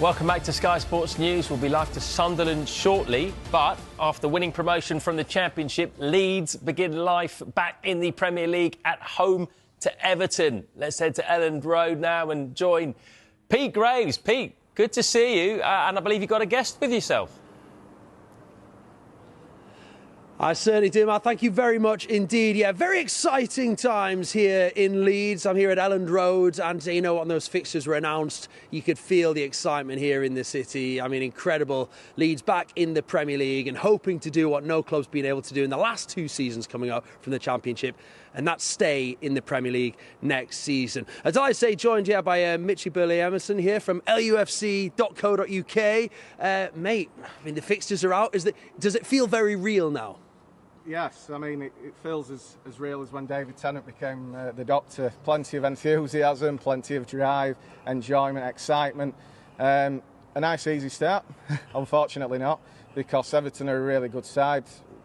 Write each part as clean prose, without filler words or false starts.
Welcome back to Sky Sports News. We'll be live to Sunderland shortly, but after winning promotion from the Championship, Leeds begin life back in the Premier League at home to Everton. Let's head to Elland Road now and join Pete Graves. Pete, good to see you, and I believe you've got a guest with yourself. I certainly do, Matt. Thank you very much indeed. Yeah, very exciting times here in Leeds. I'm here at Elland Road, and you know, when those fixtures were announced, you could feel the excitement here in the city. I mean, incredible. Leeds back in the Premier League and hoping to do what no club's been able to do in the last 2 seasons coming up from the Championship, and that's stay in the Premier League next season. As I say, joined here by Burley-Emmerson here from LUFC.co.uk. Mate, I mean, the fixtures are out. Does it feel very real now? Yes, I mean, it feels as real as when David Tennant became the Doctor. Plenty of enthusiasm, plenty of drive, enjoyment, excitement. A nice easy start, unfortunately not, because Everton are a really good side.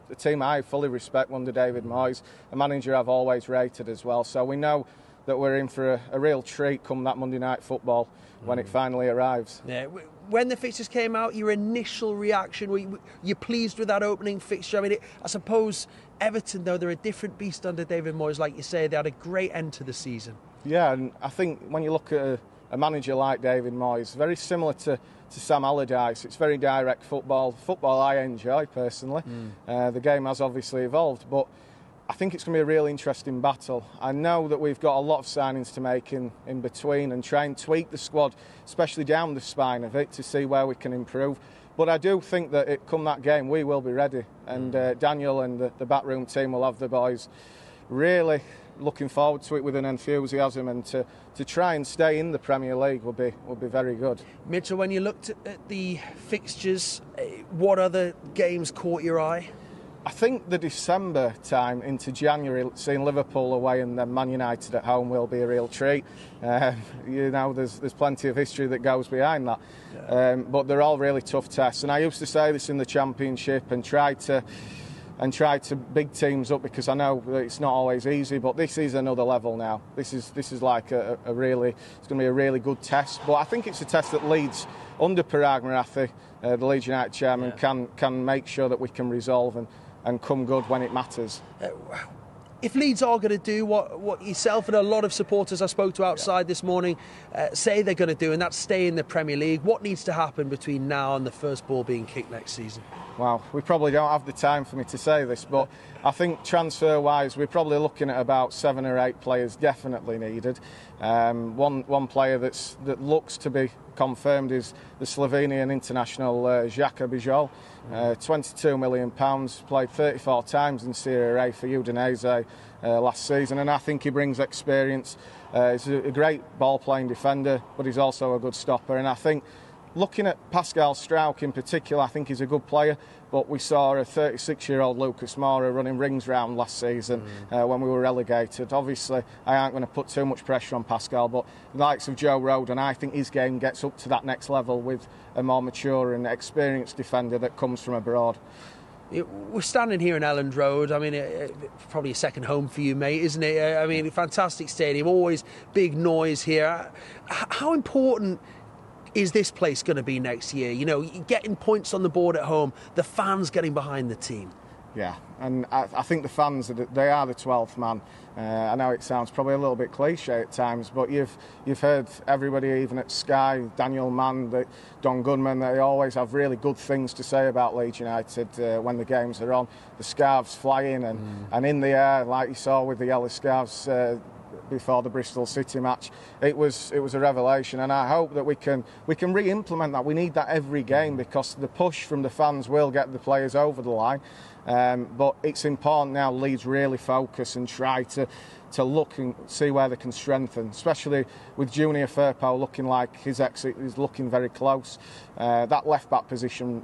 The team I fully respect under David Moyes, a manager I've always rated as well. So we know that we're in for a real treat come that Monday night football when it finally arrives. Yeah. When the fixtures came out, your initial reaction, were you pleased with that opening fixture? I mean, I suppose Everton, though, they're a different beast under David Moyes, like you say. They had a great end to the season. Yeah, and I think when you look at a manager like David Moyes, very similar to Sam Allardyce, it's very direct football I enjoy personally. The game has obviously evolved, but I think it's going to be a really interesting battle. I know that we've got a lot of signings to make in between and try and tweak the squad, especially down the spine of it, to see where we can improve. But I do think that come that game, we will be ready. And Daniel and the backroom team will have the boys really looking forward to it with an enthusiasm, and to try and stay in the Premier League will be very good. Mitchell, when you looked at the fixtures, what other games caught your eye? I think the December time into January, seeing Liverpool away and then Man United at home will be a real treat. You know, there's plenty of history that goes behind that. Yeah. But they're all really tough tests. And I used to say this in the Championship and try to big teams up, because I know that it's not always easy. But this is another level now. This is like it's going to be a really good test. But I think it's a test that Leeds, under Parag Marathi, the Leeds United chairman, can make sure that we can resolve and come good when it matters. If Leeds are going to do what yourself and a lot of supporters I spoke to outside this morning say they're going to do, and that's stay in the Premier League, what needs to happen between now and the first ball being kicked next season? Well, we probably don't have the time for me to say this, but I think transfer-wise we're probably looking at about 7 or 8 players definitely needed. One player that looks to be confirmed is the Slovenian international Žaka Bijol. £22 million, played 34 times in Serie A for Udinese last season, and I think he brings experience. He's a great ball-playing defender, but he's also a good stopper. And I think, looking at Pascal Struijk in particular, I think he's a good player, but we saw a 36-year-old Lucas Moura running rings round last season when we were relegated. Obviously, I aren't going to put too much pressure on Pascal, but the likes of Joe Rodon, I think his game gets up to that next level with a more mature and experienced defender that comes from abroad. We're standing here in Elland Road. I mean, probably a second home for you, mate, isn't it? I mean, fantastic stadium, always big noise here. How important is this place going to be next year? You know, getting points on the board at home, the fans getting behind the team. Yeah, and I think the fans, they are the 12th man. I know it sounds probably a little bit cliche at times, but you've heard everybody, even at Sky, Daniel Mann, Don Goodman, they always have really good things to say about Leeds United when the games are on. The scarves flying and in the air, like you saw with the yellow scarves before the Bristol City match. It was a revelation, and I hope that we can re-implement that. We need that every game, because the push from the fans will get the players over the line. But it's important now Leeds really focus and try to look and see where they can strengthen, especially with Junior Firpo looking like his exit is looking very close. That left-back position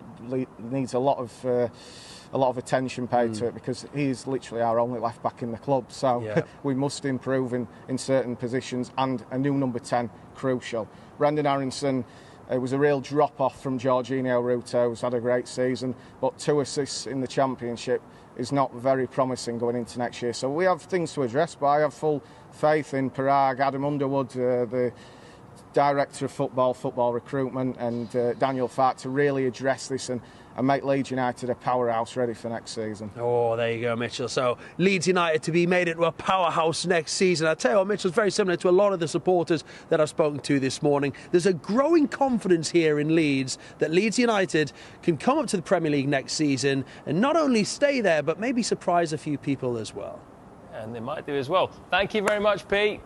needs a lot of attention paid to it, because he's literally our only left-back in the club. So we must improve in certain positions, and a new number 10, crucial. Brendan Aronson, it was a real drop-off from Jorginho Ruto, who's had a great season, but 2 assists in the Championship is not very promising going into next year. So we have things to address, but I have full faith in Parag, Adam Underwood, the Director of Football Recruitment, and Daniel Fark to really address this and make Leeds United a powerhouse ready for next season. Oh, there you go, Mitchell. So Leeds United to be made into a powerhouse next season. I tell you what, Mitchell's very similar to a lot of the supporters that I've spoken to this morning. There's a growing confidence here in Leeds that Leeds United can come up to the Premier League next season and not only stay there, but maybe surprise a few people as well. And they might do as well. Thank you very much, Pete.